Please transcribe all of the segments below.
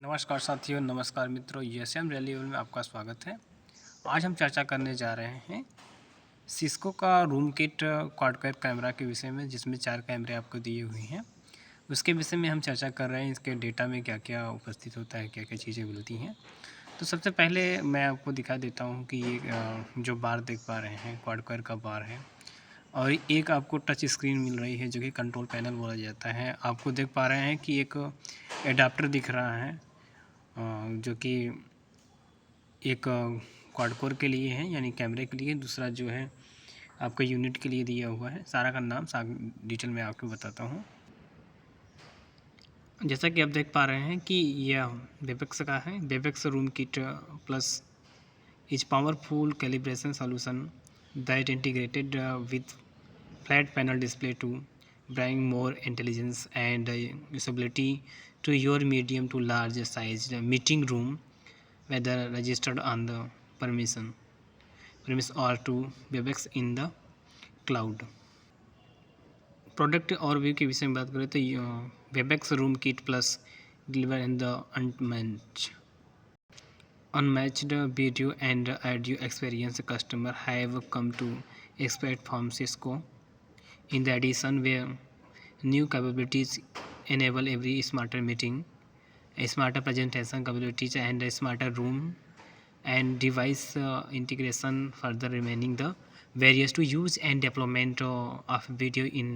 नमस्कार साथियों, नमस्कार मित्रों, एम रैली में आपका स्वागत है। आज हम चर्चा करने जा रहे हैं सिस्को का रूम किट क्वाड कैमरा के विषय में, जिसमें 4 कैमरे आपको दिए हुए हैं। उसके विषय में हम चर्चा कर रहे हैं, इसके डेटा में क्या क्या उपस्थित होता है, क्या क्या चीज़ें मिलती हैं। तो सबसे पहले मैं आपको दिखा देता हूँ कि ये जो बार देख पा रहे हैं क्वाड का बार है, और एक आपको टच स्क्रीन मिल रही है जो कि कंट्रोल पैनल बोला जाता है। आपको देख पा रहे हैं कि एक एडाप्टर दिख रहा है जो कि एक क्वाड कोर के लिए है, यानी कैमरे के लिए। दूसरा जो है आपका यूनिट के लिए दिया हुआ है। सारा का नाम डिटेल में आपको बताता हूँ। जैसा कि आप देख पा रहे हैं कि यह बेपेक्स का है। Webex room kit plus is powerful calibration solution that integrated with flat panel display to bring more intelligence and usability to your medium to large size meeting room, whether registered on the premise or to webex in the cloud। Product और view के विषय में बात करें तो Webex room kit plus deliver in the unmatched video and audio experience customer have come to expect from Cisco। In the addition, where new capabilities enable every smarter meeting, a smarter presentation capabilities, and a smarter room and device integration, further remaining the barriers to use and deployment of video in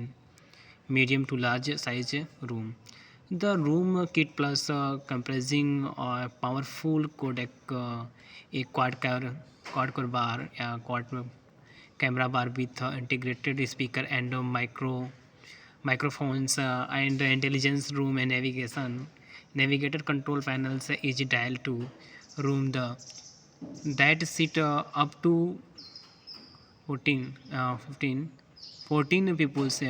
medium to large size room। The room kit plus comprising a powerful codec, a quad core bar, a quad camera bar with integrated speaker and microphones and intelligence room and navigation. Navigator control panels is dial to room the that sit up to 14 people से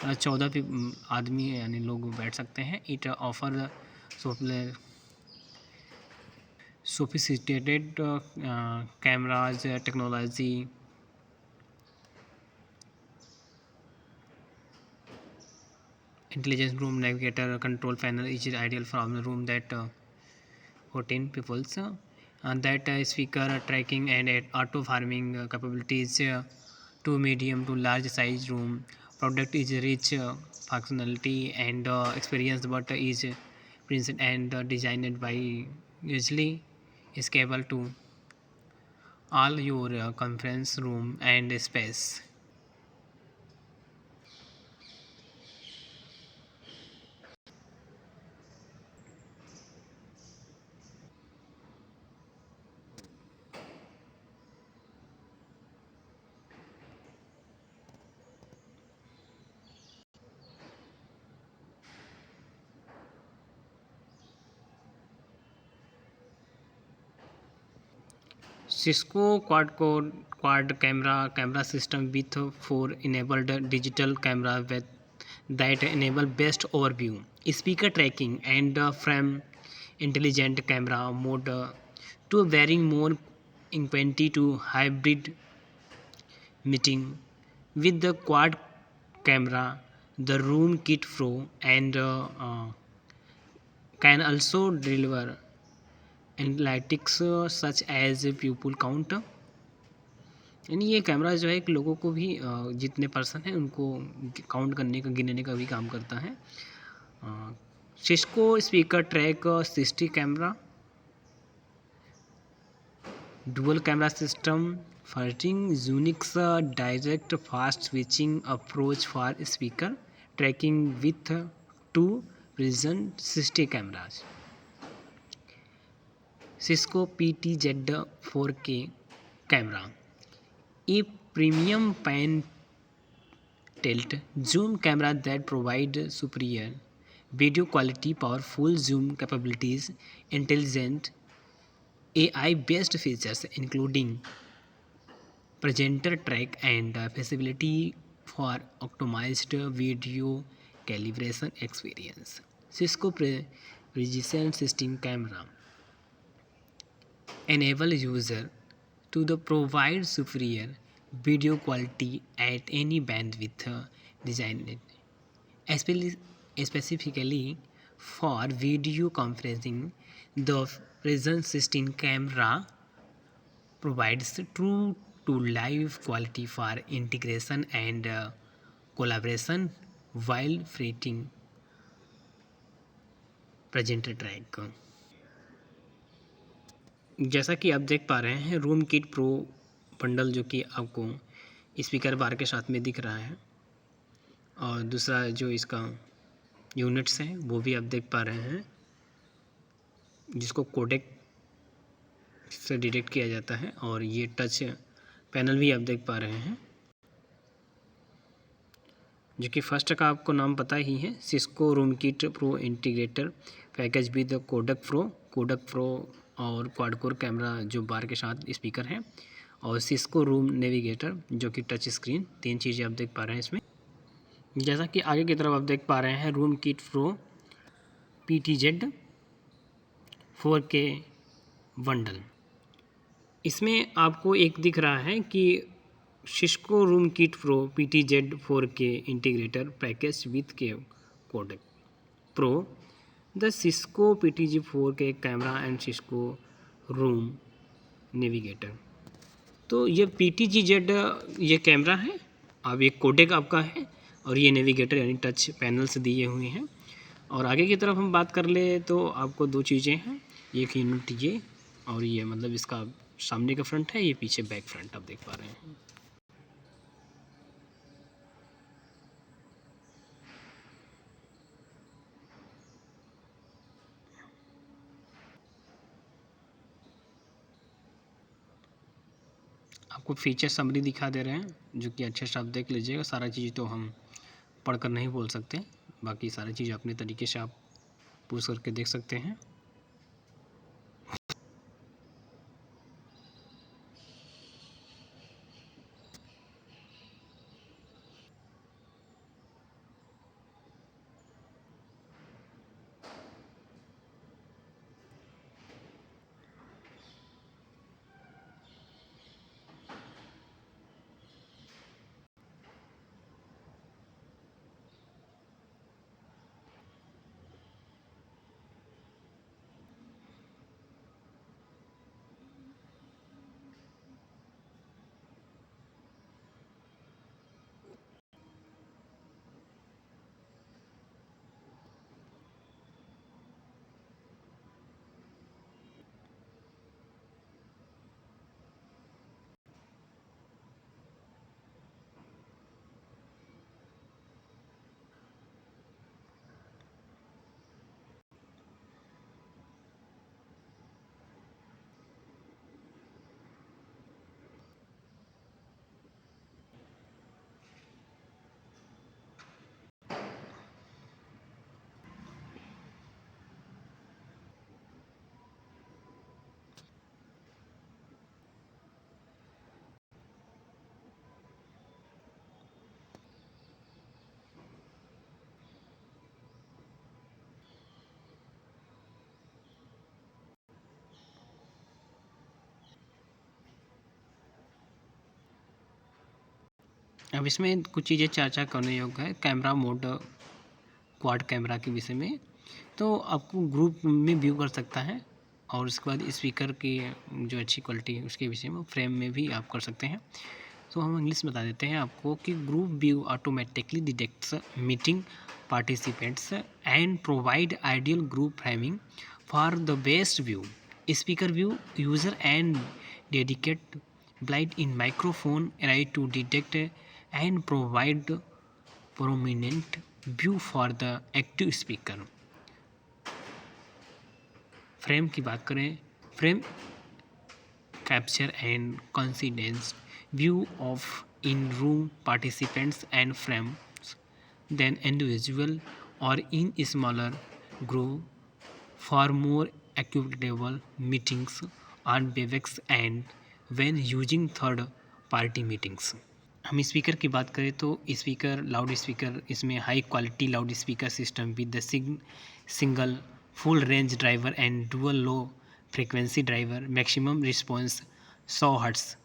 14 आदमी यानी लोग बैठ सकते हैं। It offer sophisticated cameras technology intelligence room navigator control panel is ideal from the room that 14 peoples and that speaker tracking and auto farming capabilities to medium to large size room। Product is rich functionality and experience, but is printed and designed by usually scalable to all your conference room and space। Cisco quad camera system with 4 enabled digital camera that enable best overview, speaker tracking, and frame intelligent camera mode to varying more equity to hybrid meeting with the quad camera. The room kit pro and can also deliver analytics such as people count, यानी ये camera जो है कि लोगों को भी जितने person हैं उनको काउंट करने का, गिनने का भी काम करता है। Cisco speaker track 60 camera dual camera system featuring unique direct fast switching approach for speaker tracking with 2 present 60 cameras. Cisco PTZ4K camera, a premium pan tilt zoom camera that provides superior video quality, powerful zoom capabilities, intelligent AI based features including presenter track and feasibility for optimized video calibration experience। Cisco Precision System camera enable user to the provide superior video quality at any bandwidth designed specifically for video conferencing. The Precision 16 camera provides true to live quality for integration and collaboration while creating presenter track। जैसा कि आप देख पा रहे हैं room kit pro bundle जो कि आपको स्पीकर बार के साथ में दिख रहा है, और दूसरा जो इसका यूनिट्स हैं वो भी आप देख पा रहे हैं, जिसको कोडेक से डिटेक्ट किया जाता है। और ये टच पैनल भी आप देख पा रहे हैं, जो कि फर्स्ट का आपको नाम पता ही है, Cisco room kit pro integrator package with codec pro और क्वाड कोर कैमरा जो बार के साथ स्पीकर है, और सिस्को रूम नेविगेटर जो कि टच स्क्रीन। 3 चीज़ें आप देख पा रहे हैं इसमें। जैसा कि आगे की तरफ आप देख पा रहे हैं room kit pro PTZ 4K बंडल। इसमें आपको एक दिख रहा है कि Cisco room kit pro PTZ 4K integrator package with के codec pro the Cisco PTZ 4K camera and Cisco room navigator. तो ये PTZ ये कैमरा है, अब ये कोडेक आपका है, और ये नेविगेटर यानी टच पैनल्स दिए हुए हैं। और आगे की तरफ हम बात कर ले तो आपको 2 चीज़ें हैं, एक यूनिट ये, और ये मतलब इसका सामने का फ्रंट है, ये पीछे बैक फ्रंट आप देख पा रहे हैं। आपको फीचर समरी दिखा दे रहे हैं, जो कि अच्छे से आप देख लीजिएगा। सारा चीज़ तो हम पढ़कर नहीं बोल सकते, बाकी सारी चीज़ अपने तरीके से आप पूछ करके देख सकते हैं। अब इसमें कुछ चीज़ें चर्चा करने योग्य है कैमरा मोड क्वाड कैमरा के विषय में। तो आपको ग्रुप में व्यू कर सकता है, और उसके बाद स्पीकर की जो अच्छी क्वालिटी है उसके विषय में फ्रेम में भी आप कर सकते हैं। तो हम इंग्लिश बता देते हैं आपको कि group view automatically detects meeting participants and provide ideal group framing for the best view. Speaker view user and dedicate blind in microphone array to detect and provide prominent view for the active speaker। Frame की बात करें, frame capture and consistent view of in room participants and frames then individual और in smaller group for more equitable meetings on Webex and when using third party meetings। हम speaker की बात करें तो speaker loud speaker, इसमें high quality loud speaker system with the single full range driver and dual low frequency driver, maximum response 100 hertz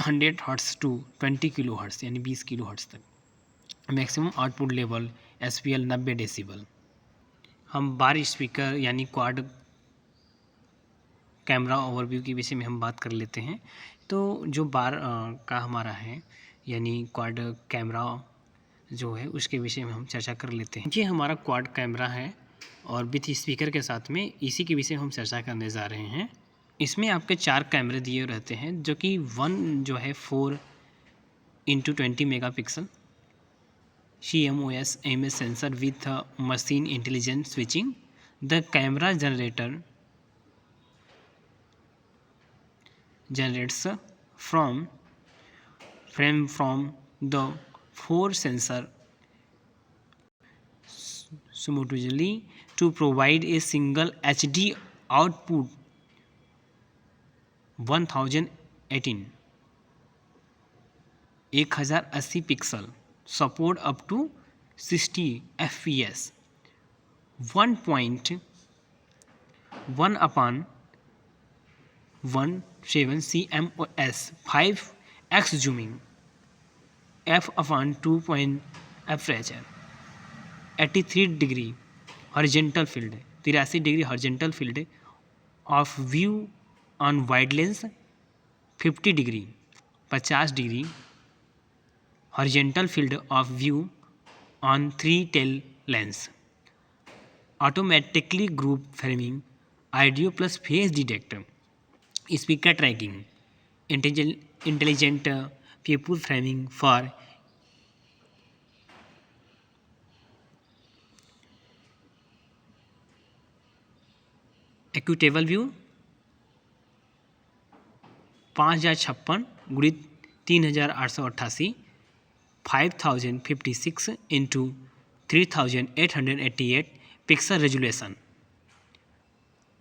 100 hertz to 20 kilo hertz यानी 20 kilo hertz तक, maximum output level SPL 90 decibel. हम bar speaker यानी quad camera overview के विषय में हम बात कर लेते हैं। तो जो बार का हमारा है यानी क्वाड कैमरा जो है उसके विषय में हम चर्चा कर लेते हैं। ये हमारा क्वाड कैमरा है और विथ स्पीकर के साथ में इसी के विषय में हम चर्चा करने जा रहे हैं। इसमें आपके 4 कैमरे दिए रहते हैं, जो कि वन जो है 4x20 megapixel CMOS IMS sensor with machine intelligence switching. The camera generates frame from the 4 sensor simultaneously to provide a single HD output 1080 pixel, support up to 60 fps, 1.1/17 CMOS, 5x zooming, f/2 aperture, 83 degree horizontal field, 83 degree horizontal field of view on wide lens, 50 degree 50 degree horizontal field of view on 3 tele lens, automatically group framing, audio plus face detector, speaker tracking, intelligent people framing for equitable view, 5056x3888, 5056x3888 pixel resolution,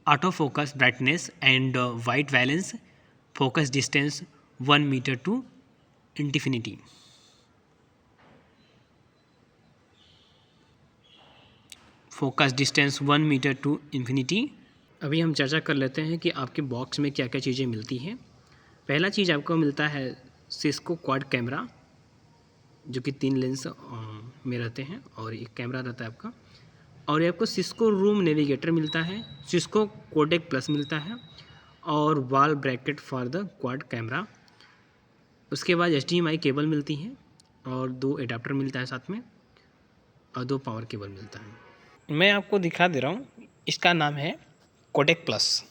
auto focus brightness and white balance, focus distance 1 metre to infinity. Focus distance 1 metre to infinity. अभी हम चर्चा कर लेते हैं कि आपके box में क्या क्या चीज़ें मिलती हैं। पहला चीज़ आपको मिलता है सिस्को क्वाड कैमरा, जो कि 3 लेंस में रहते हैं और एक कैमरा रहता है आपका, और ये आपको सिस्को रूम नेविगेटर मिलता है, सिस्को कोडेक प्लस मिलता है और wall bracket for the quad camera. उसके बाद HDMI केबल मिलती है और 2 एडाप्टर मिलता है साथ में और 2 पावर केबल मिलता है। मैं आपको दिखा दे रहा हूँ, इसका नाम है कोडेक प्लस,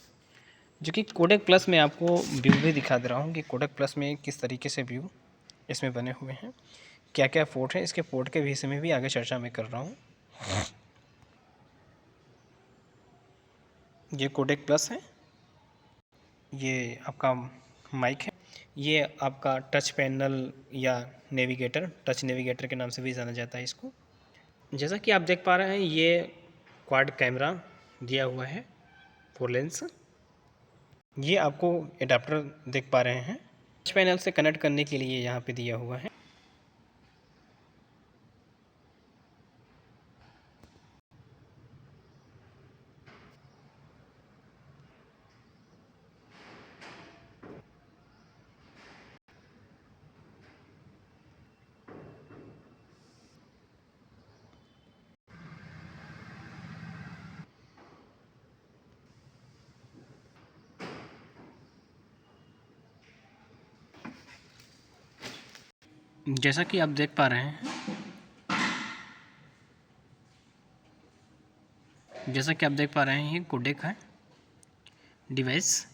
जो कि कोडेक प्लस में आपको व्यू भी दिखा दे रहा हूँ कि कोडेक प्लस में किस तरीके से व्यू इसमें बने हुए हैं, क्या क्या पोर्ट है। इसके पोर्ट के विषय में भी आगे चर्चा मैं कर रहा हूँ। ये कोडेक प्लस है, ये आपका माइक है, ये आपका टच पैनल या नेविगेटर, टच नेविगेटर के नाम से भी जाना जाता है इसको। जैसा कि आप देख पा रहे हैं, ये क्वाड कैमरा दिया हुआ है 4 लेंस। ये आपको एडाप्टर देख पा रहे हैं, टच पैनल से कनेक्ट करने के लिए यहाँ पे दिया हुआ है। जैसा कि आप देख पा रहे हैं, ये कोडेक है डिवाइस,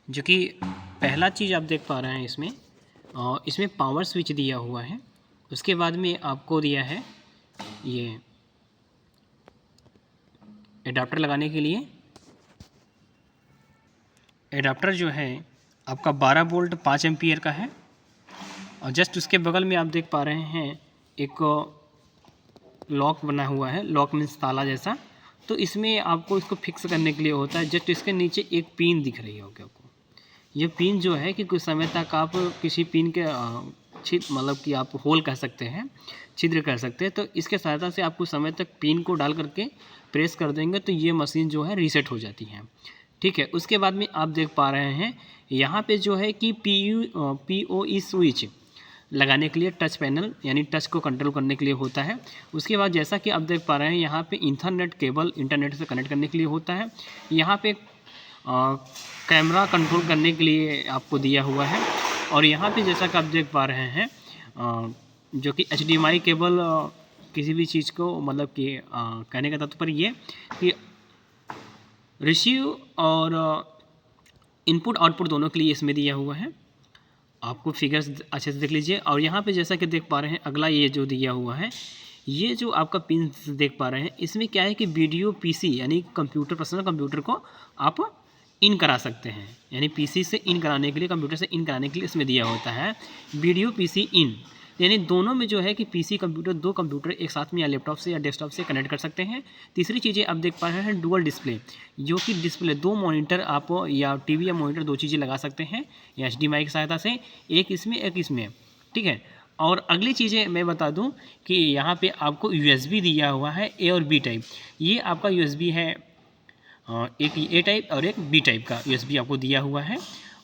जो कि पहला चीज़ आप देख पा रहे हैं इसमें पावर स्विच दिया हुआ है। उसके बाद में आपको दिया है ये एडाप्टर लगाने के लिए। एडाप्टर जो है आपका 12 वोल्ट 5 एम्पियर का है और जस्ट उसके बगल में आप देख पा रहे हैं एक लॉक बना हुआ है, लॉक मीन्स ताला जैसा। तो इसमें आपको इसको फिक्स करने के लिए होता है, जस्ट इसके नीचे एक पिन दिख रही होगी आपको। ये पिन जो है कि कुछ समय तक आप किसी पिन के मतलब कि आप होल कह सकते हैं, छिद्र कह सकते हैं, तो इसके सहायता से आप कुछ समय तक पिन को डाल करके प्रेस कर देंगे तो ये मशीन जो है रीसेट हो जाती है। ठीक है, उसके बाद में आप देख पा रहे हैं यहाँ पे जो है कि PoE स्विच लगाने के लिए टच पैनल यानी टच को कंट्रोल करने के लिए होता है। उसके बाद जैसा कि आप देख पा रहे हैं यहाँ पे इंटरनेट केबल इंटरनेट से कनेक्ट करने के लिए होता है। यहाँ पे कैमरा कंट्रोल करने के लिए आपको दिया हुआ है। और यहाँ पे जैसा कि आप देख पा रहे हैं जो कि HDMI केबल किसी भी चीज़ को मतलब कि कहने का तात्पर्य ये कि रिसीव और इनपुट आउटपुट दोनों के लिए इसमें दिया हुआ है। आपको फिगर्स अच्छे से देख लीजिए। और यहाँ पे जैसा कि देख पा रहे हैं अगला ये जो दिया हुआ है, ये जो आपका पिन देख पा रहे हैं, इसमें क्या है कि वीडियो PC यानी कंप्यूटर पर्सनल कंप्यूटर को आप इन करा सकते हैं। यानी PC से इन कराने के लिए, कंप्यूटर से इन कराने के लिए इसमें दिया होता है वीडियो PC इन। यानी दोनों में जो है कि PC कंप्यूटर, दो कंप्यूटर एक साथ में या लैपटॉप से या डेस्कटॉप से कनेक्ट कर सकते हैं। तीसरी चीज़ें आप देख पा रहे हैं डुअल डिस्प्ले, जो कि डिस्प्ले दो मॉनिटर आप या टीवी या मॉनिटर दो चीज़ें लगा सकते हैं या HDMI की सहायता से, एक इसमें एक इसमें, ठीक है। और अगली चीज़ें मैं बता दूं कि यहाँ पे आपको USB दिया हुआ है A और B टाइप। ये आपका USB है, एक A टाइप और एक B टाइप का USB आपको दिया हुआ है।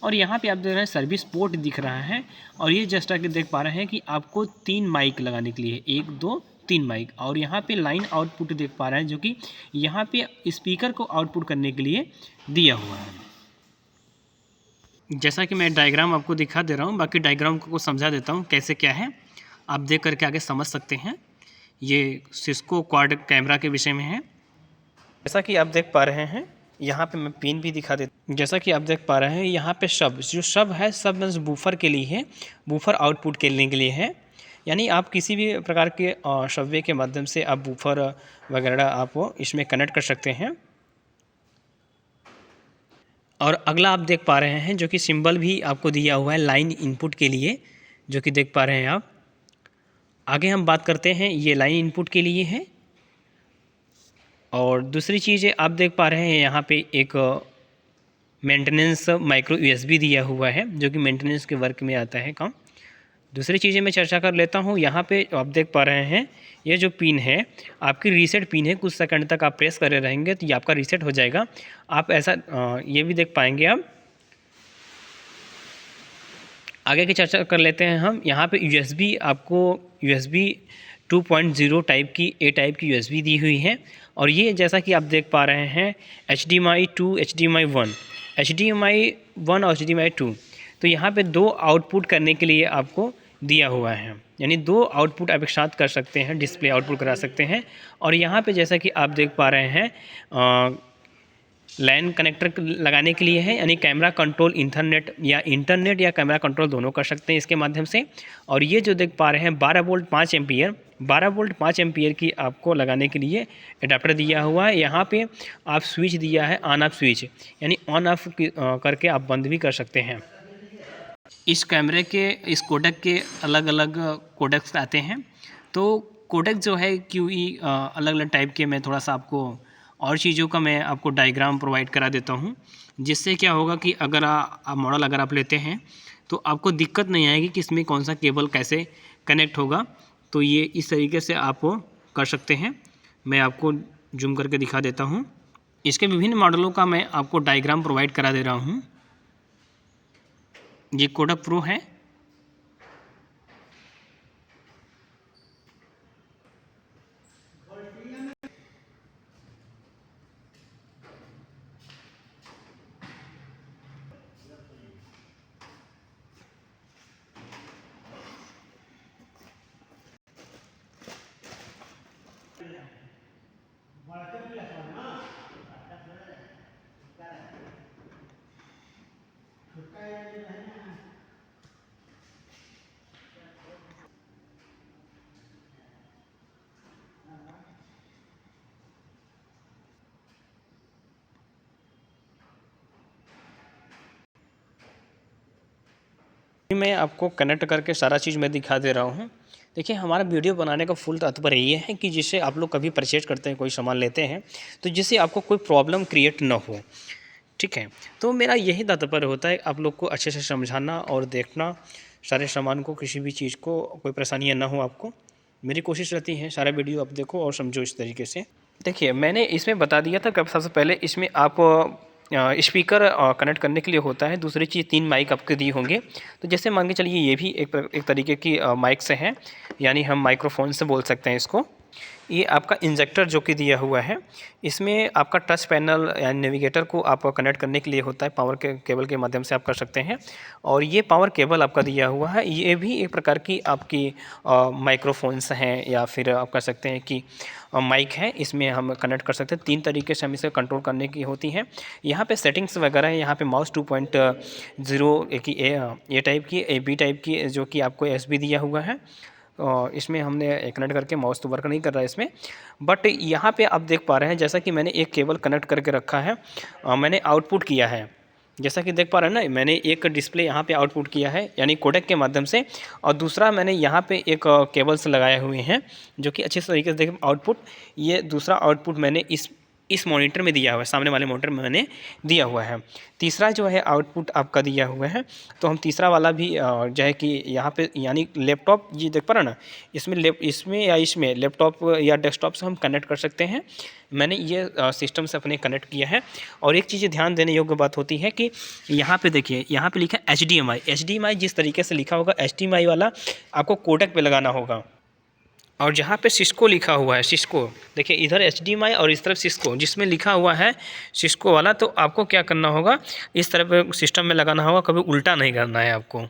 और यहाँ पे आप देख रहे हैं सर्विस पोर्ट दिख रहा है। और ये जस्ट आके देख पा रहे हैं कि आपको 3 माइक लगाने के लिए, 1 2 3 माइक। और यहाँ पे लाइन आउटपुट देख पा रहे हैं जो कि यहाँ पे स्पीकर को आउटपुट करने के लिए दिया हुआ है। जैसा कि मैं डायग्राम आपको दिखा दे रहा हूँ, बाकी डायग्राम को समझा देता हूँ कैसे क्या है, आप देख करके आगे समझ सकते हैं। ये सिस्को क्वाड कैमरा के विषय में है। जैसा कि आप देख पा रहे हैं यहाँ पे मैं पिन भी दिखा देता हूँ। जैसा कि आप देख पा रहे हैं यहाँ पे सब जो सब है, सब मीन्स बूफर के लिए है, बूफर आउटपुट करने के लिए है। यानी आप किसी भी प्रकार के श्रव्य के माध्यम से आप बूफर वगैरह आप इसमें कनेक्ट कर सकते हैं। और अगला आप देख पा रहे हैं जो कि सिंबल भी आपको दिया हुआ है लाइन इनपुट के लिए, जो कि देख पा रहे हैं आप। आगे हम बात करते हैं, ये लाइन इनपुट के लिए है। और दूसरी चीज़ आप देख पा रहे हैं यहाँ पे एक मेंटेनेंस माइक्रो USB दिया हुआ है, जो कि मेंटेनेंस के वर्क में आता है काम। दूसरी चीज़ें मैं चर्चा कर लेता हूँ। यहाँ पे आप देख पा रहे हैं ये जो पिन है आपकी रीसेट पिन है। कुछ सेकंड तक आप प्रेस करे रहेंगे तो ये आपका रीसेट हो जाएगा। आप ऐसा ये भी देख पाएंगे आप। आगे की चर्चा कर लेते हैं हम। यहाँ पे USB आपको USB 2.0 टाइप की A टाइप की USB दी हुई है। और ये जैसा कि आप देख पा रहे हैं HDMI 2, HDMI 1, HDMI 1 और HDMI 2। तो यहाँ पे दो आउटपुट करने के लिए आपको दिया हुआ है, यानी दो आउटपुट आप एक साथ कर सकते हैं, डिस्प्ले आउटपुट करा सकते हैं। और यहाँ पे जैसा कि आप देख पा रहे हैं लैन कनेक्टर लगाने के लिए है, यानी कैमरा कंट्रोल इंटरनेट या कैमरा कंट्रोल दोनों कर सकते हैं इसके माध्यम से। और ये जो देख पा रहे हैं 12 वोल्ट 5 एम्पियर, 12 वोल्ट 5 एम्पियर की आपको लगाने के लिए एडाप्टर दिया हुआ है। यहाँ पे आप स्विच दिया है ऑन ऑफ स्विच, यानी ऑन ऑफ करके आप बंद भी कर सकते हैं। इस कैमरे के, इस कोडेक के अलग अलग कोडेक्स आते हैं। तो कोडेक जो है QE अलग अलग टाइप के, मैं थोड़ा सा आपको और चीज़ों का मैं आपको डायग्राम प्रोवाइड करा देता हूँ, जिससे क्या होगा कि अगर मॉडल अगर आप लेते हैं तो आपको दिक्कत नहीं आएगी कि इसमें कौन सा केबल कैसे कनेक्ट होगा। तो ये इस तरीके से आप कर सकते हैं। मैं आपको जूम करके दिखा देता हूँ। इसके विभिन्न मॉडलों का मैं आपको डायग्राम प्रोवाइड करा दे रहा हूँ। ये कोडेक प्रो है। मैं आपको कनेक्ट करके सारा चीज़ मैं दिखा दे रहा हूँ। देखिए, हमारा वीडियो बनाने का फुल तात्पर्य ये है कि जिससे आप लोग कभी परचेज करते हैं, कोई सामान लेते हैं, तो जिससे आपको कोई प्रॉब्लम क्रिएट ना हो, ठीक है। तो मेरा यही तात्पर्य होता है, आप लोग को अच्छे से समझाना और देखना सारे सामान को, किसी भी चीज़ को कोई परेशानियाँ ना हो आपको। मेरी कोशिश रहती है सारा वीडियो आप देखो और समझो इस तरीके से। देखिए, मैंने इसमें बता दिया था कि सबसे पहले इसमें आप स्पीकर कनेक्ट करने के लिए होता है। दूसरी चीज़ 3 माइक आपके दिए होंगे। तो जैसे मान के चलिए ये भी एक तरीके की माइक से है, यानी हम माइक्रोफोन से बोल सकते हैं इसको। ये आपका इंजेक्टर जो कि दिया हुआ है, इसमें आपका टच पैनल या नेविगेटर को आप कनेक्ट करने के लिए होता है, पावर के केबल के माध्यम से आप कर सकते हैं। और ये पावर केबल आपका दिया हुआ है, ये भी एक प्रकार की आपकी माइक्रोफोन्स हैं या फिर आप कह सकते हैं कि माइक है, इसमें हम कनेक्ट कर सकते हैं। 3 तरीके से हम इसे कंट्रोल करने की होती हैं। यहाँ पे सेटिंग्स वगैरह है, यहाँ पे माउस 2.0 की ए टाइप की, ए बी टाइप की, जो कि आपको USB दिया हुआ है। इसमें हमने कनेक्ट करके, माउस तो वर्क नहीं कर रहा है इसमें, बट यहाँ पे आप देख पा रहे हैं जैसा कि मैंने एक केबल कनेक्ट करके रखा है, मैंने आउटपुट किया है, जैसा कि देख पा रहे हैं ना, मैंने एक डिस्प्ले यहाँ पे आउटपुट किया है यानी कोडेक के माध्यम से, और दूसरा मैंने यहाँ पे एक केबल्स लगाए हुए हैं जो कि अच्छे तरीके से देखें आउटपुट। ये दूसरा आउटपुट मैंने इस मॉनिटर में दिया हुआ है, सामने वाले मॉनिटर में मैंने दिया हुआ है। तीसरा जो है आउटपुट आपका दिया हुआ है, तो हम तीसरा वाला भी जो है कि यहाँ पे यानी लैपटॉप, ये देख पा रहे हैं ना, इसमें लैपटॉप या डेस्कटॉप से हम कनेक्ट कर सकते हैं। मैंने ये सिस्टम से अपने कनेक्ट किया है। और एक चीज़ ध्यान देने योग्य बात होती है कि यहाँ पे देखिए, यहाँ पे लिखा है HDMI जिस तरीके से लिखा होगा HDMI वाला आपको कोडेक पे लगाना होगा। और जहाँ पे सिस्को लिखा हुआ है, सिस्को देखिए, इधर HDMI और इस तरफ सिस्को, जिसमें लिखा हुआ है सिस्को वाला, तो आपको क्या करना होगा, इस तरफ सिस्टम में लगाना होगा, कभी उल्टा नहीं करना है आपको।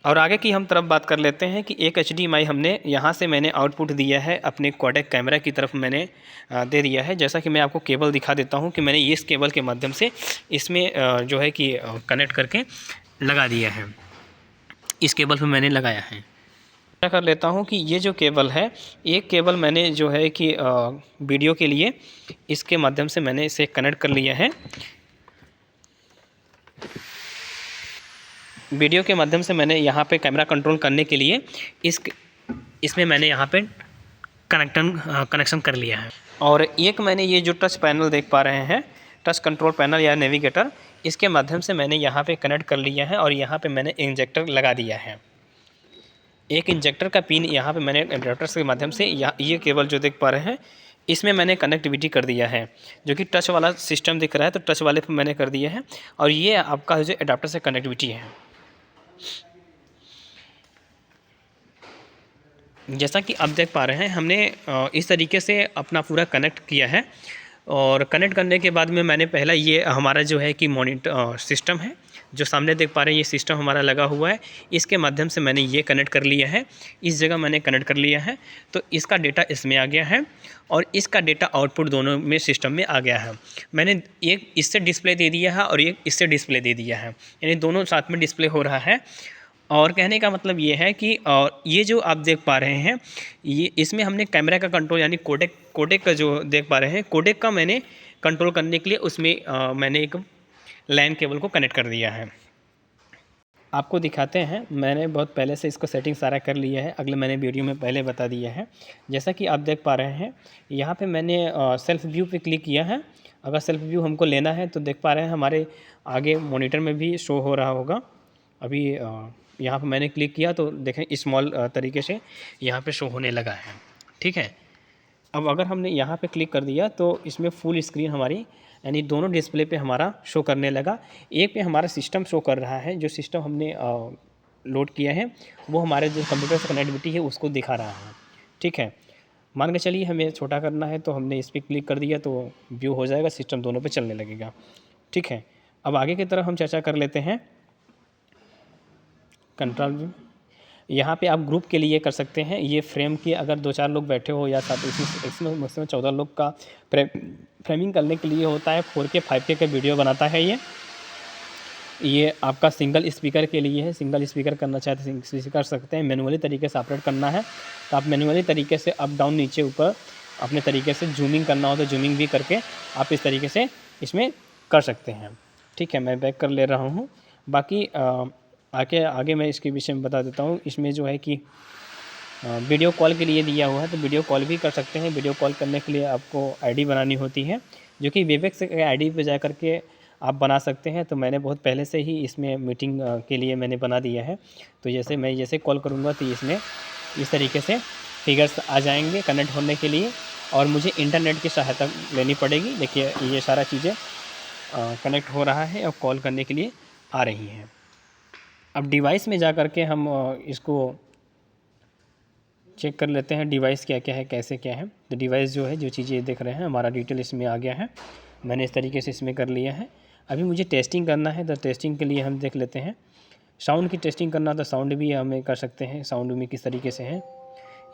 और आगे की हम तरफ बात कर लेते हैं कि एक HDMI हमने यहाँ से मैंने आउटपुट दिया है, अपने कोडेक कैमरा की तरफ मैंने दे दिया है। जैसा कि मैं आपको केबल दिखा देता हूँ कि मैंने इस केबल के माध्यम से इसमें जो है कि कनेक्ट करके लगा दिया है, इस केबल पर मैंने लगाया है। क्या कर लेता हूँ कि ये जो केबल है, एक केबल मैंने जो है कि वीडियो के लिए इसके माध्यम से मैंने इसे कनेक्ट कर लिया है। वीडियो के माध्यम से मैंने यहाँ पे कैमरा कंट्रोल करने के लिए इसमें मैंने यहाँ पे कनेक्शन कर लिया है। और एक मैंने ये जो टच पैनल देख पा रहे हैं, टच कंट्रोल पैनल या नेविगेटर, इसके माध्यम से मैंने यहाँ पे कनेक्ट कर लिया है और यहाँ पे मैंने इंजेक्टर लगा दिया है। एक इंजेक्टर का पिन यहाँ पे मैंने एडाप्टर के माध्यम से ये केबल जो देख पा रहे हैं, इसमें मैंने कनेक्टिविटी कर दिया है, जो कि टच वाला सिस्टम दिख रहा है, तो टच वाले पे मैंने कर दिया है। और ये आपका जो एडाप्टर से कनेक्टिविटी है, जैसा कि आप देख पा रहे हैं, हमने इस तरीके से अपना पूरा कनेक्ट किया है। और कनेक्ट करने के बाद में मैंने पहला ये हमारा जो है कि मॉनिटर सिस्टम है, जो सामने देख पा रहे हैं, ये सिस्टम हमारा लगा हुआ है, इसके माध्यम से मैंने ये कनेक्ट कर लिया है, इस जगह मैंने कनेक्ट कर लिया है, तो इसका डेटा इसमें आ गया है और इसका डेटा आउटपुट दोनों में सिस्टम में आ गया है। मैंने एक इससे डिस्प्ले दे दिया है और एक इससे डिस्प्ले दे दिया है, यानी दोनों साथ में डिस्प्ले हो रहा है। और कहने का मतलब ये है कि ये जो आप देख पा रहे हैं, ये इसमें हमने कैमरा का कंट्रोल यानी कोडेक का जो देख पा रहे हैं, कोडेक का मैंने कंट्रोल करने के लिए उसमें मैंने एक लैन केबल को कनेक्ट कर दिया है। आपको दिखाते हैं, मैंने बहुत पहले से इसको सेटिंग सारा कर लिया है, अगले मैंने वीडियो में पहले बता दिया है। जैसा कि आप देख पा रहे हैं, यहाँ पे मैंने सेल्फ व्यू पे क्लिक किया है। अगर सेल्फ व्यू हमको लेना है तो देख पा रहे हैं हमारे आगे मॉनिटर में भी शो हो रहा होगा। अभी यहाँ पे मैंने क्लिक किया तो देखें स्मॉल तरीके से यहाँ पे शो होने लगा है, ठीक है। अब अगर हमने यहाँ पे क्लिक कर दिया तो इसमें फुल स्क्रीन हमारी यानी दोनों डिस्प्ले पे हमारा शो करने लगा। एक पे हमारा सिस्टम शो कर रहा है, जो सिस्टम हमने लोड किया है वो हमारे जो कंप्यूटर से कनेक्टिविटी है उसको दिखा रहा है, ठीक है। मान के चलिए हमें छोटा करना है तो हमने इस पर क्लिक कर दिया तो व्यू हो जाएगा, सिस्टम दोनों पे चलने लगेगा, ठीक है। अब आगे की तरफ हम चर्चा कर लेते हैं कंट्रोल व्यू। यहाँ पे आप ग्रुप के लिए कर सकते हैं, ये फ्रेम के अगर 2-4 लोग बैठे हो या साथ इसमें मैक्सिमम 14 लोग का फ्रेमिंग करने के लिए होता है। 4K 5K का वीडियो बनाता है ये आपका सिंगल स्पीकर के लिए है। सिंगल स्पीकर करना चाहते हैं कर सकते हैं, मैनुअली तरीके से ऑपरेट करना है तो आप मैनुअली तरीके से अप डाउन नीचे ऊपर अपने तरीके से जूमिंग करना हो तो जूमिंग भी करके आप इस तरीके से इसमें कर सकते हैं, ठीक है। मैं बैक कर ले रहा हूँ। बाकी आगे मैं इसके विषय में बता देता हूँ। इसमें जो है कि वीडियो कॉल के लिए दिया हुआ है तो वीडियो कॉल भी कर सकते हैं। वीडियो कॉल करने के लिए आपको आईडी बनानी होती है, जो कि वेबएक्स आईडी पे जा करके आप बना सकते हैं। तो मैंने बहुत पहले से ही इसमें मीटिंग के लिए मैंने बना दिया है। तो जैसे कॉल करूँगा तो इसमें इस तरीके से फिगर्स आ जाएंगे कनेक्ट होने के लिए और मुझे इंटरनेट की सहायता लेनी पड़ेगी। देखिए ये सारा चीज़ें कनेक्ट हो रहा है और कॉल करने के लिए आ रही हैं। अब डिवाइस में जा कर के हम इसको चेक कर लेते हैं डिवाइस क्या क्या है, कैसे क्या है। तो डिवाइस जो है, जो चीज़ें देख रहे हैं, हमारा डिटेल इसमें आ गया है। मैंने इस तरीके से इसमें कर लिया है। अभी मुझे टेस्टिंग करना है, तो टेस्टिंग के लिए हम देख लेते हैं। साउंड की टेस्टिंग करना, तो साउंड भी हमें कर सकते हैं। साउंड में किस तरीके से है,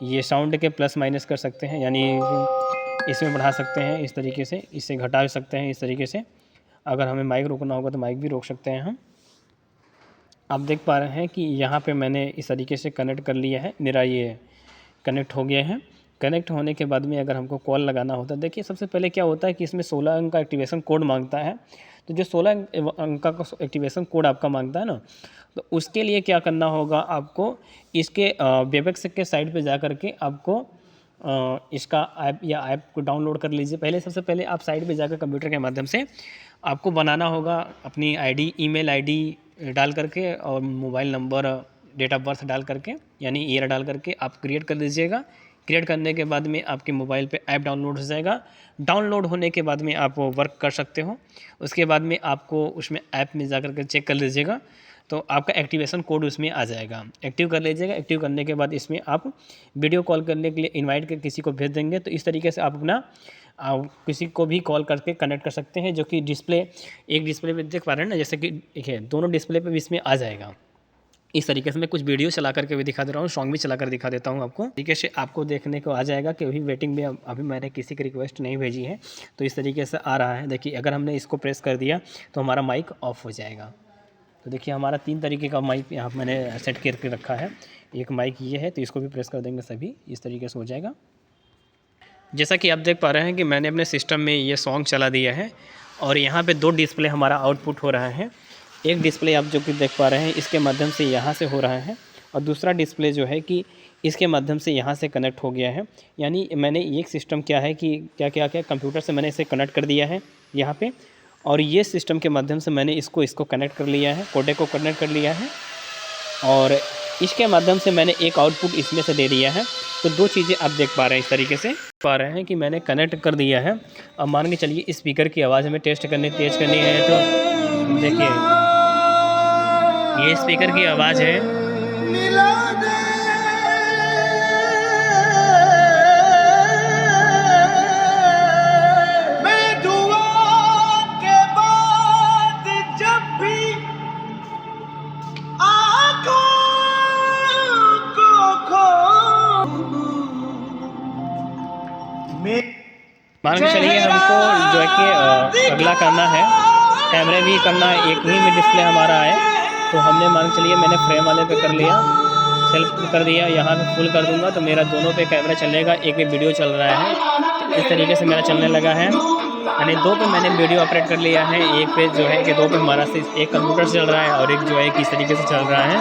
ये साउंड के प्लस माइनस कर सकते हैं, यानी इसमें बढ़ा सकते हैं इस तरीके से, इससे घटा सकते हैं इस तरीके से। अगर हमें माइक रोकना होगा तो माइक भी रोक सकते हैं हम। आप देख पा रहे हैं कि यहाँ पे मैंने इस तरीके से कनेक्ट कर लिया है, मेरा ये कनेक्ट हो गया है। कनेक्ट होने के बाद में अगर हमको कॉल लगाना होता है, देखिए सबसे पहले क्या होता है कि इसमें 16 अंक का एक्टिवेशन कोड मांगता है। तो जो 16 अंक का एक्टिवेशन कोड आपका मांगता है ना, तो उसके लिए क्या करना होगा आपको, इसके वेबएक्स के साइट पे जा कर के आपको इसका ऐप या ऐप को डाउनलोड कर लीजिए। पहले सबसे पहले आप साइट पे जाकर कंप्यूटर के माध्यम से आपको बनाना होगा अपनी आईडी, ईमेल आईडी डाल करके और mobile number, date of birth डाल करके, यानी ईयर डाल करके आप क्रिएट कर दीजिएगा। क्रिएट करने के बाद में आपके मोबाइल पे ऐप डाउनलोड हो जाएगा। डाउनलोड होने के बाद में आप वर्क कर सकते हो। उसके बाद में आपको उसमें ऐप में जा कर के चेक कर लीजिएगा, तो आपका एक्टिवेशन कोड उसमें आ जाएगा। एक्टिव कर लीजिएगा। एक्टिव करने के बाद इसमें आप वीडियो कॉल करने के लिए इनवाइट कर किसी को भेज देंगे, तो इस तरीके से आप अपना किसी को भी कॉल करके कनेक्ट कर सकते हैं। जो कि डिस्प्ले, एक डिस्प्ले पे देख पा रहे हैं ना, जैसे कि देखिए दोनों डिस्प्ले पे भी इसमें आ जाएगा। इस तरीके से मैं कुछ वीडियो चला करके भी दिखा दे रहा हूँ, सॉन्ग भी चला कर दिखा देता हूँ आपको। तरीके से आपको देखने को आ जाएगा कि अभी वेटिंग में, अभी मैंने किसी की रिक्वेस्ट नहीं भेजी है, तो इस तरीके से आ रहा है। देखिए अगर हमने इसको प्रेस कर दिया तो हमारा माइक ऑफ हो जाएगा। तो देखिए हमारा 3 तरीके का माइक यहाँ मैंने सेट करके रखा है। एक माइक ये है, तो इसको भी प्रेस कर देंगे सभी, इस तरीके से हो जाएगा। जैसा कि आप देख पा रहे हैं कि मैंने अपने सिस्टम में ये सॉन्ग चला दिया है और यहाँ पे 2 डिस्प्ले हमारा आउटपुट हो रहा है। एक डिस्प्ले आप जो कि देख पा रहे हैं इसके माध्यम से यहाँ से हो रहा है, और दूसरा डिस्प्ले जो है कि इसके माध्यम से यहाँ से कनेक्ट हो गया है। यानी मैंने एक सिस्टम क्या है कि क्या कंप्यूटर से मैंने इसे कनेक्ट कर दिया है यहाँ पे, और ये सिस्टम के माध्यम से मैंने इसको कनेक्ट कर लिया है, कोडेक को कनेक्ट कर लिया है, और इसके माध्यम से मैंने एक आउटपुट इसमें से दे दिया है। तो 2 चीज़ें आप देख पा रहे हैं इस तरीके से, पा रहे हैं कि मैंने कनेक्ट कर दिया है। अब मान के चलिए स्पीकर की आवाज़ हमें तेज़ करनी है, तो देखिए ये स्पीकर की आवाज़ है। मान के चलिए हमको जो है कि अगला करना है, कैमरे भी करना है, एक ही में डिस्प्ले हमारा है, तो हमने मान के चलिए मैंने फ्रेम वाले पे कर लिया, सेल्फ कर दिया, यहाँ पे फुल कर दूंगा तो मेरा दोनों पे कैमरा चलेगा, एक पे वीडियो चल रहा है। तो इस तरीके से मेरा चलने लगा है, यानी 2 पे मैंने वीडियो ऑपरेट कर लिया है। एक पे जो है कि 2 पे हमारा एक कंप्यूटर चल रहा है और एक जो है कि इस तरीके से चल रहा है।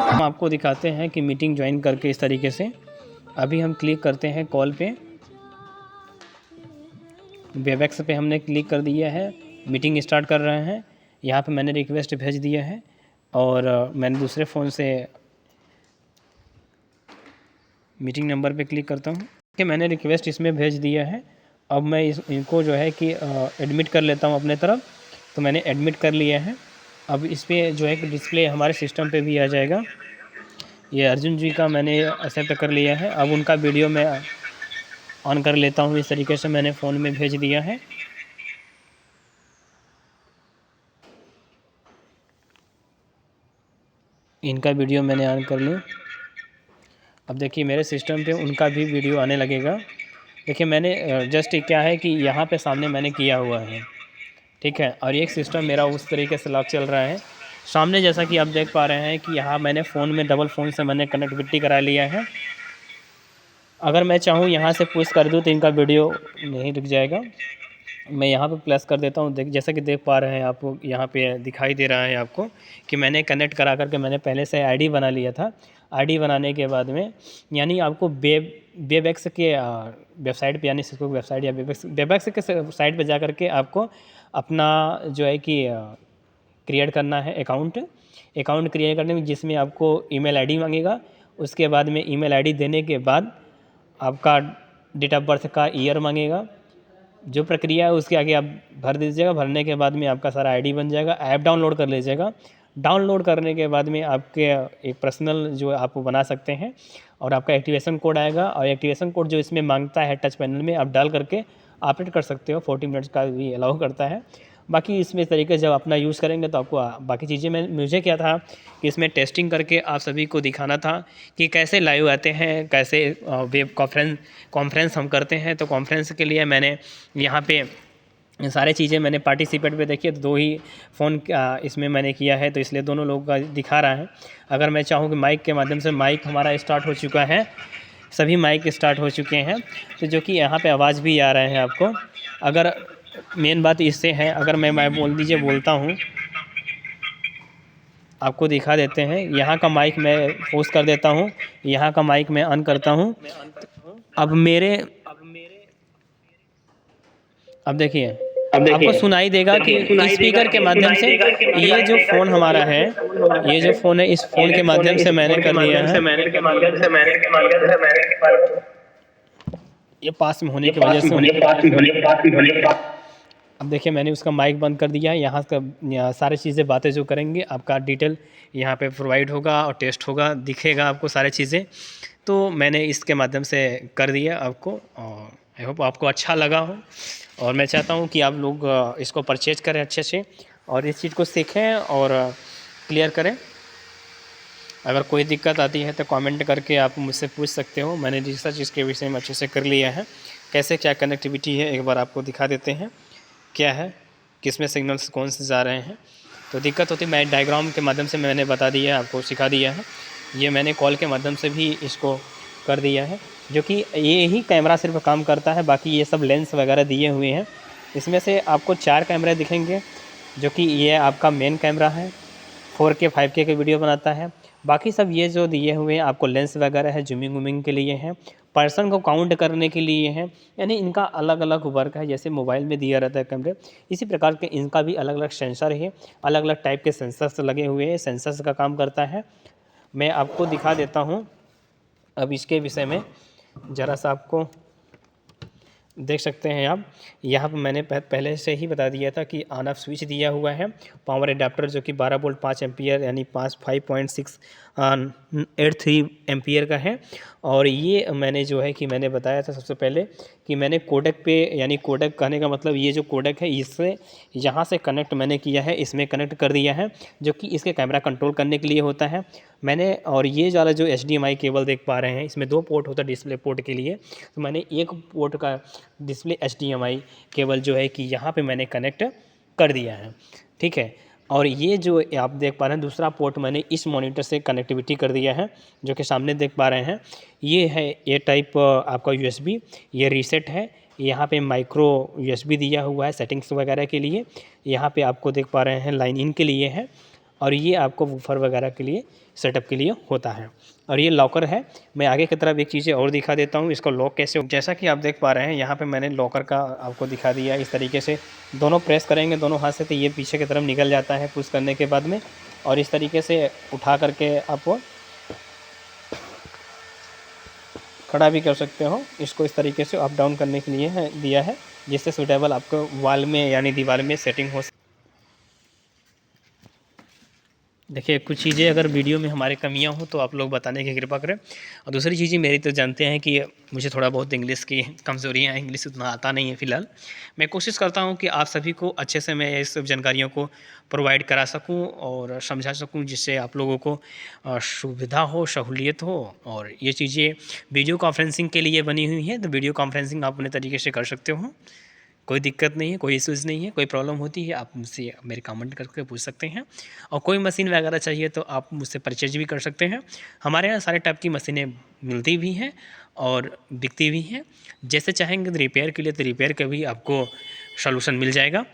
हम आपको दिखाते हैं कि मीटिंग ज्वाइन करके इस तरीके से। अभी हम क्लिक करते हैं कॉल पे, वेबएक्स पे हमने क्लिक कर दिया है, मीटिंग स्टार्ट कर रहे हैं। यहाँ पे मैंने रिक्वेस्ट भेज दिया है और मैंने दूसरे फ़ोन से मीटिंग नंबर पे क्लिक करता हूँ कि मैंने रिक्वेस्ट इसमें भेज दिया है। अब मैं इनको जो है कि एडमिट कर लेता हूँ अपने तरफ, तो मैंने एडमिट कर लिया है। अब इस पर जो है कि डिस्प्ले हमारे सिस्टम पे भी आ जाएगा। ये अर्जुन जी का मैंने एक्सेप्ट कर लिया है। अब उनका वीडियो मैं ऑन कर लेता हूँ, इस तरीके से मैंने फ़ोन में भेज दिया है। इनका वीडियो मैंने ऑन कर लिया। अब देखिए मेरे सिस्टम पे उनका भी वीडियो आने लगेगा। देखिए मैंने जस्ट क्या है कि यहाँ पे सामने मैंने किया हुआ है, ठीक है, और एक सिस्टम मेरा उस तरीके से लॉक चल रहा है सामने। जैसा कि आप देख पा रहे हैं कि यहाँ मैंने फ़ोन में डबल फ़ोन से मैंने कनेक्टिविटी करा लिया है। अगर मैं चाहूँ यहाँ से पुश कर दूँ तो इनका वीडियो नहीं रुक जाएगा। मैं यहाँ पे प्लस कर देता हूँ। जैसा कि देख पा रहे हैं आपको यहाँ पे दिखाई दे रहा है आपको कि मैंने कनेक्ट करा करके मैंने पहले से आईडी बना लिया था। आईडी बनाने के बाद में यानी आपको वेबएक्स के वेबसाइट पे, यानी सिस्को वेबसाइट या वेबएक्स के साइट पे जा करके आपको अपना जो है कि क्रिएट करना है अकाउंट क्रिएट करने में, जिसमें आपको ईमेल आईडी मांगेगा। उसके बाद में ईमेल आईडी देने के बाद आपका डेट ऑफ बर्थ का ईयर मांगेगा, जो प्रक्रिया है उसके आगे आप भर दीजिएगा। भरने के बाद में आपका सारा आईडी बन जाएगा। ऐप डाउनलोड कर लीजिएगा। डाउनलोड करने के बाद में आपके एक पर्सनल जो आप बना सकते हैं और आपका एक्टिवेशन कोड आएगा, और एक्टिवेशन कोड जो इसमें मांगता है टच पैनल में आप डाल करके ऑपरेट कर सकते हो। 40 मिनट्स का भी अलाउ करता है। बाकी इसमें इस तरीके से जब अपना यूज़ करेंगे तो आपको बाकी चीज़ें मुझे क्या था कि इसमें टेस्टिंग करके आप सभी को दिखाना था कि कैसे लाइव आते हैं, कैसे वेब कॉन्फ्रेंस हम करते हैं। तो कॉन्फ्रेंस के लिए मैंने यहाँ पे सारे चीज़ें मैंने पार्टिसिपेट पे देखी है, तो 2 ही फ़ोन इसमें मैंने किया है, तो इसलिए दोनों लोगों का दिखा रहा है। अगर मैं चाहूँ कि माइक के माध्यम से, माइक हमारा स्टार्ट हो चुका है, सभी माइक स्टार्ट हो चुके हैं, तो जो कि यहाँ पे आवाज़ भी आ रहे हैं आपको। अगर मेन बात इससे है, अगर मैं बोलता हूँ, आपको दिखा देते हैं। यहाँ का माइक मैं पोस्ट कर देता हूँ, यहाँ का माइक मैं ऑन करता हूँ। अब देखिए आपको सुनाई देगा कि स्पीकर के माध्यम से ये जो फ़ोन हमारा है, ये जो फ़ोन है, इस फ़ोन के माध्यम से मैंने कर लिया है। ये पास में होने की वजह से अब देखिए मैंने उसका माइक बंद कर दिया है। यहाँ का सारी चीज़ें बातें जो करेंगे आपका डिटेल यहाँ पे प्रोवाइड होगा और टेस्ट होगा, दिखेगा आपको सारी चीज़ें। तो मैंने इसके माध्यम से कर दिया आपको, और आई होप आपको अच्छा लगा हो। और मैं चाहता हूँ कि आप लोग इसको परचेज करें अच्छे से और इस चीज़ को सीखें और क्लियर करें। अगर कोई दिक्कत आती है तो कमेंट करके आप मुझसे पूछ सकते हो। मैंने रिसर्च इसके विषय में अच्छे से कर लिया है। कैसे क्या कनेक्टिविटी है एक बार आपको दिखा देते हैं क्या है, किस में सिग्नल्स कौन से जा रहे हैं। तो दिक्कत होती मैं डायग्राम के माध्यम से मैंने बता दिया है, आपको सिखा दिया है। ये मैंने कॉल के माध्यम से भी इसको कर दिया है, जो कि ये ही कैमरा सिर्फ काम करता है, बाकी ये सब लेंस वगैरह दिए हुए हैं। इसमें से आपको 4 कैमरे दिखेंगे, जो कि ये आपका मेन कैमरा है, 4K 5K के वीडियो बनाता है। बाकी सब ये जो दिए हुए हैं आपको लेंस वगैरह है, जूमिंग वूमिंग के लिए हैं, पर्सन को काउंट करने के लिए हैं। यानी इनका अलग अलग वर्क है, जैसे मोबाइल में दिया रहता है कैमरे, इसी प्रकार के इनका भी अलग अलग सेंसर है, अलग अलग टाइप के सेंसर्स लगे हुए हैं। सेंसर्स का काम करता है। मैं आपको दिखा देता हूँ अब इसके विषय में, ज़रा सा आपको देख सकते हैं आप। यहाँ पर मैंने पहले से ही बता दिया था कि ऑन ऑफ स्विच दिया हुआ है, पावर एडाप्टर जो कि 12 वोल्ट 5 एम्पियर यानी 5.683 एम्पियर का है। और ये मैंने जो है कि मैंने बताया था सबसे पहले कि मैंने कोडेक पे, यानी कोडेक कहने का मतलब ये जो कोडेक है इससे यहाँ से कनेक्ट मैंने किया है, इसमें कनेक्ट कर दिया है, जो कि इसके कैमरा कंट्रोल करने के लिए होता है मैंने। और ये वाला जो HDMI केबल देख पा रहे हैं, इसमें 2 पोर्ट होता है डिस्प्ले पोर्ट के लिए, तो मैंने 1 पोर्ट का डिस्प्ले HDMI केबल जो है कि यहाँ पे मैंने कनेक्ट कर दिया है, ठीक है। और ये जो आप देख पा रहे हैं दूसरा पोर्ट मैंने इस मॉनिटर से कनेक्टिविटी कर दिया है, जो कि सामने देख पा रहे हैं। ये है ए टाइप आपका USB, ये रीसेट है। यहाँ पे माइक्रो USB दिया हुआ है सेटिंग्स वगैरह के लिए। यहाँ पे आपको देख पा रहे हैं लाइन इन के लिए है, और ये आपको वूफर वगैरह के लिए सेटअप के लिए होता है। और ये लॉकर है। मैं आगे की तरफ एक चीज़ें और दिखा देता हूँ, इसको लॉक कैसे, जैसा कि आप देख पा रहे हैं यहाँ पे मैंने लॉकर का आपको दिखा दिया। इस तरीके से दोनों प्रेस करेंगे दोनों हाथ से तो ये पीछे की तरफ निकल जाता है पुश करने के बाद में, और इस तरीके से उठा करके आप खड़ा भी कर सकते हो। इसको इस तरीके से अप डाउन करने के लिए है दिया है, जिससे सूटेबल आपको वॉल में यानी दीवार में सेटिंग हो। देखिए कुछ चीज़ें अगर वीडियो में हमारे कमियां हो तो आप लोग बताने की कृपा करें। और दूसरी चीज़ें मेरी तो जानते हैं कि मुझे थोड़ा बहुत इंग्लिश की कमज़ोरियाँ हैं, इंग्लिश उतना आता नहीं है फ़िलहाल। मैं कोशिश करता हूं कि आप सभी को अच्छे से मैं इस सब जानकारियों को प्रोवाइड करा सकूं और समझा सकूं, जिससे आप लोगों को सुविधा हो, सहूलियत हो। और ये चीज़ें वीडियो कॉन्फ्रेंसिंग के लिए बनी हुई हैं, तो वीडियो कॉन्फ्रेंसिंग आप अपने तरीके से कर सकते हो, कोई दिक्कत नहीं है, कोई इश्यूज़ नहीं है। कोई प्रॉब्लम होती है आप मुझसे मेरे कमेंट करके पूछ सकते हैं। और कोई मशीन वगैरह चाहिए तो आप मुझसे परचेज भी कर सकते हैं। हमारे यहाँ सारे टाइप की मशीनें मिलती भी हैं और बिकती भी हैं। जैसे चाहेंगे तो रिपेयर के लिए तो रिपेयर का भी आपको सॉल्यूशन मिल जाएगा।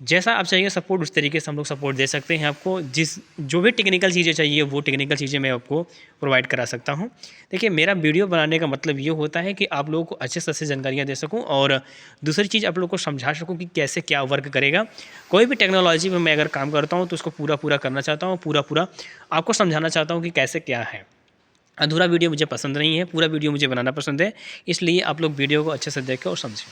जैसा आप चाहिए सपोर्ट उस तरीके से हम लोग सपोर्ट दे सकते हैं आपको। जो भी टेक्निकल चीज़ें चाहिए वो टेक्निकल चीज़ें मैं आपको प्रोवाइड करा सकता हूं। देखिए मेरा वीडियो बनाने का मतलब ये होता है कि आप लोगों को अच्छे से अच्छी जानकारियाँ दे सकूं, और दूसरी चीज़ आप लोगों को समझा सकूं कि कैसे क्या वर्क करेगा। कोई भी टेक्नोलॉजी में मैं अगर काम करता हूँ तो उसको पूरा करना चाहता हूँ, पूरा आपको समझाना चाहता हूँ कि कैसे क्या है। अधूरा वीडियो मुझे पसंद नहीं है, पूरा वीडियो मुझे बनाना पसंद है। इसलिए आप लोग वीडियो को अच्छे से देखें और समझें।